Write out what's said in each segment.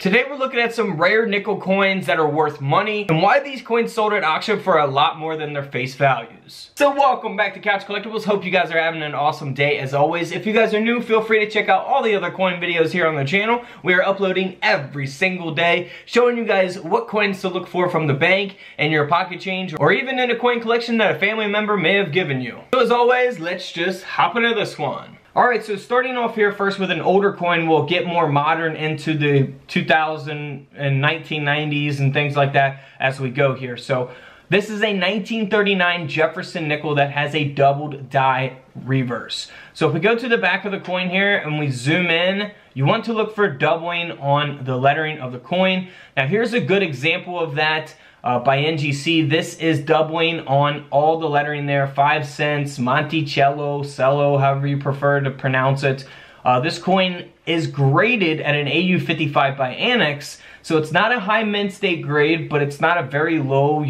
Today we're looking at some rare nickel coins that are worth money and why these coins sold at auction for a lot more than their face values. So welcome back to Couch Collectibles. Hope you guys are having an awesome day as always. If you guys are new, feel free to check out all the other coin videos here on the channel. We are uploading every single day, showing you guys what coins to look for from the bank and your pocket change, or even in a coin collection that a family member may have given you. So as always, let's just hop into this one. Alright, so starting off here first with an older coin, we'll get more modern into the 2000 and 1990s and things like that as we go here. So this is a 1939 Jefferson Nickel that has a doubled die reverse. So if we go to the back of the coin here and we zoom in, you want to look for doubling on the lettering of the coin. Now here's a good example of that. By NGC, this is doubling on all the lettering there, 5 cents, Monticello, Cello, however you prefer to pronounce it. This coin is graded at an AU55 by Annex, so it's not a high mint state grade, but it's not a very low,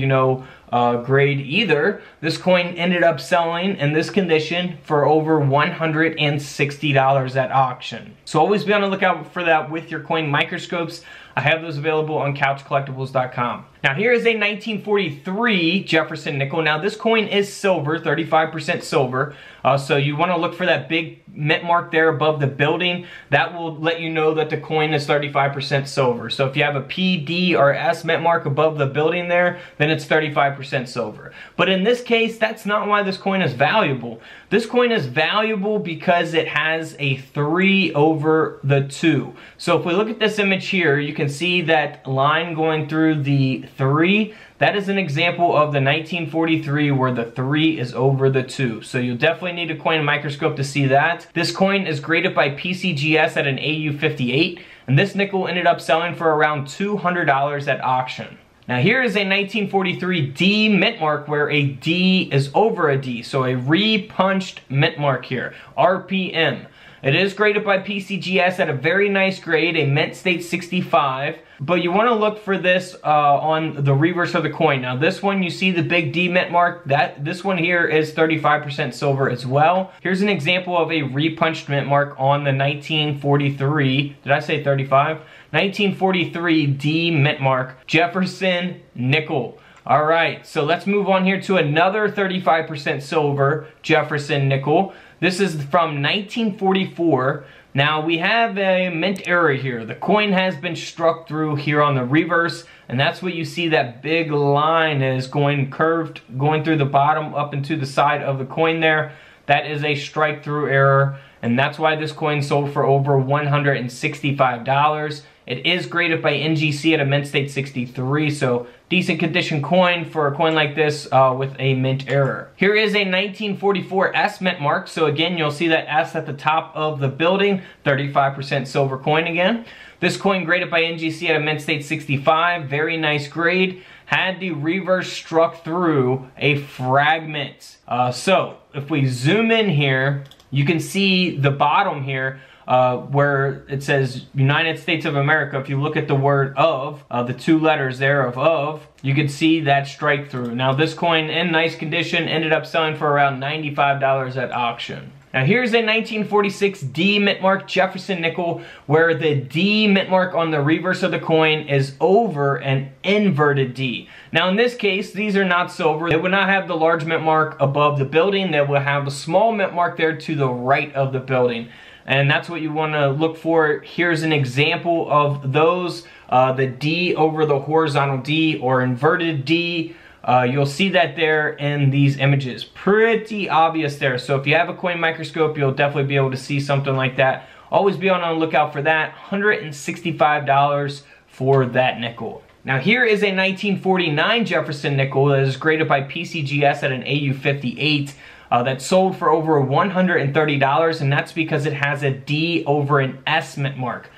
grade either. This coin ended up selling in this condition for over $160 at auction. So always be on the lookout for that with your coin microscopes. I have those available on couchcollectibles.com. Now here is a 1943 Jefferson Nickel. Now this coin is silver, 35% silver. So you want to look for that big mint mark there above the building. That will let you know that the coin is 35% silver. So if you have a P, D, or S mint mark above the building there, then it's 35% silver. But in this case, that's not why this coin is valuable. This coin is valuable because it has a 3 over the 2. So if we look at this image here, you can see that line going through the 3. That is an example of the 1943 where the 3 is over the 2. So you'll definitely need a coin microscope to see that. This coin is graded by PCGS at an AU58, and this nickel ended up selling for around $200 at auction. Now here is a 1943 D mint mark where a D is over a D, so a re-punched mint mark here, RPM. It is graded by PCGS at a very nice grade, a mint state 65, but you want to look for this on the reverse of the coin. Now this one, you see the big D mint mark, this one here is 35% silver as well. Here's an example of a re-punched mint mark on the 1943, did I say 35? 1943 D mint mark, Jefferson Nickel. Alright, so let's move on here to another 35% silver Jefferson Nickel. This is from 1944. Now we have a mint error here. The coin has been struck through here on the reverse, and that's what you see, that big line is going curved, going through the bottom up into the side of the coin there. That is a strike through error, and that's why this coin sold for over $165. It is graded by NGC at a mint state 63, so decent condition coin for a coin like this with a mint error. Here is a 1944 S mint mark, so again you'll see that S at the top of the building, 35% silver coin again. This coin graded by NGC at a mint state 65, very nice grade. Had the reverse struck through a fragment. So if we zoom in here, you can see the bottom here where it says United States of America. If you look at the word of, the 2 letters there of, you can see that strike through. Now this coin in nice condition ended up selling for around $95 at auction. Now here's a 1946 D mint mark Jefferson Nickel where the D mint mark on the reverse of the coin is over an inverted D. Now in this case, these are not silver. They would not have the large mint mark above the building. They will have a small mint mark there to the right of the building. And that's what you want to look for. Here's an example of those, the D over the horizontal D or inverted D. You'll see that there in these images. Pretty obvious there. So if you have a coin microscope, you'll definitely be able to see something like that. Always be on the lookout for that. $165 for that nickel. Now here is a 1949 Jefferson Nickel that is graded by PCGS at an AU58. That sold for over $130, and that's because it has a D over an S mint mark.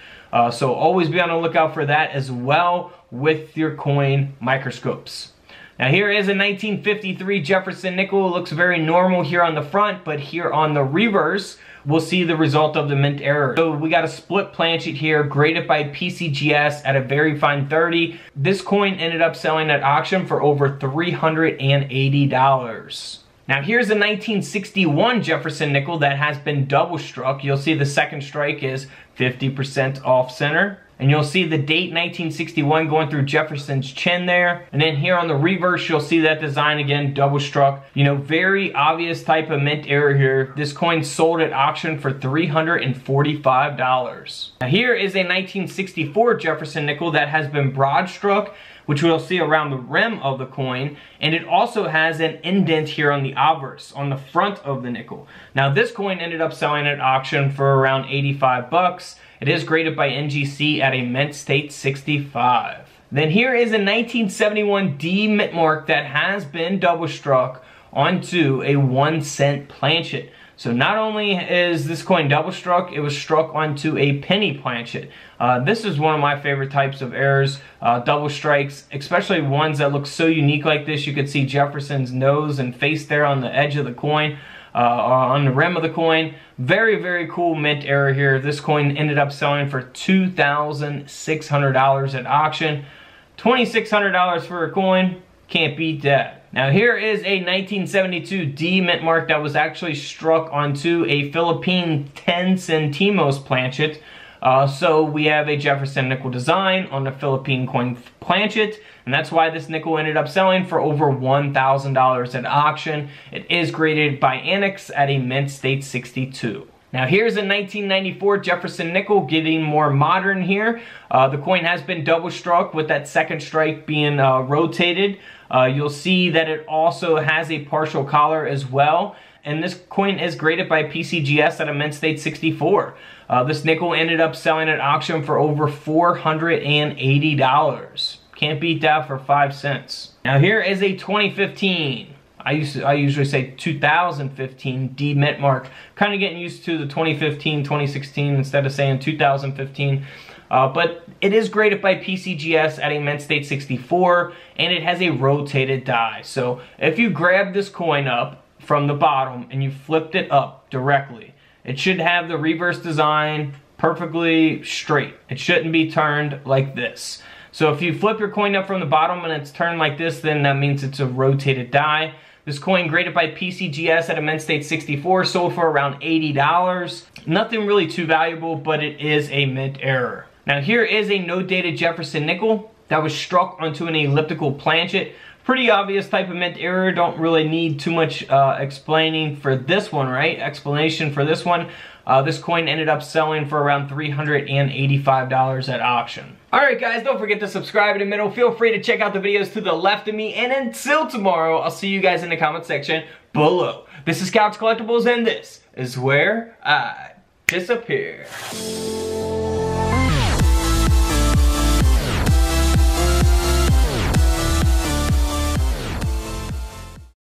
So always be on the lookout for that as well with your coin microscopes. Now here is a 1953 Jefferson Nickel. It looks very normal here on the front, but here on the reverse, we'll see the result of the mint error. So we got a split planchet here, graded by PCGS at a very fine 30. This coin ended up selling at auction for over $380. Now here's a 1961 Jefferson Nickel that has been double struck. You'll see the second strike is 50% off center. And you'll see the date 1961 going through Jefferson's chin there. And then here on the reverse, you'll see that design again, double struck. You know, very obvious type of mint error here. This coin sold at auction for $345. Now here is a 1964 Jefferson nickel that has been broad struck, which we'll see around the rim of the coin, and it also has an indent here on the obverse, on the front of the nickel. Now this coin ended up selling at auction for around 85 bucks. It is graded by NGC at a mint state 65. Then here is a 1971 D mint mark that has been double struck onto a 1-cent planchet. So not only is this coin double struck, it was struck onto a penny planchet. This is one of my favorite types of errors, double strikes, especially ones that look so unique like this. You could see Jefferson's nose and face there on the edge of the coin, on the rim of the coin. Very, very cool mint error here. This coin ended up selling for $2,600 at auction. $2,600 for a coin, can't beat that. Now here is a 1972 D mint mark that was actually struck onto a Philippine 10 centimos planchet. So we have a Jefferson nickel design on the Philippine coin planchet, and that's why this nickel ended up selling for over $1,000 at auction. It is graded by Annex at a mint state 62. Now here's a 1994 Jefferson nickel, getting more modern here. The coin has been double struck with that second strike being rotated. You'll see that it also has a partial collar as well. And this coin is graded by PCGS at a mint state 64. This nickel ended up selling at auction for over $480. Can't beat that for 5 cents. Now here is a 2015. I usually say 2015 D mint mark. Kind of getting used to the 2015, 2016 instead of saying 2015. But it is graded by PCGS at a mint state 64, and it has a rotated die. So if you grab this coin up from the bottom and you flipped it up directly, it should have the reverse design perfectly straight. It shouldn't be turned like this. So if you flip your coin up from the bottom and it's turned like this, then that means it's a rotated die. This coin graded by PCGS at a mint state 64, sold for around $80. Nothing really too valuable, but it is a mint error. Now here is a no-dated Jefferson nickel that was struck onto an elliptical planchet. Pretty obvious type of mint error. Don't really need too much explaining for this one, right? Explanation for this one. This coin ended up selling for around $385 at auction. Alright guys, don't forget to subscribe in the middle. Feel free to check out the videos to the left of me. And until tomorrow, I'll see you guys in the comment section below. This is Couch Collectibles, and this is where I disappear.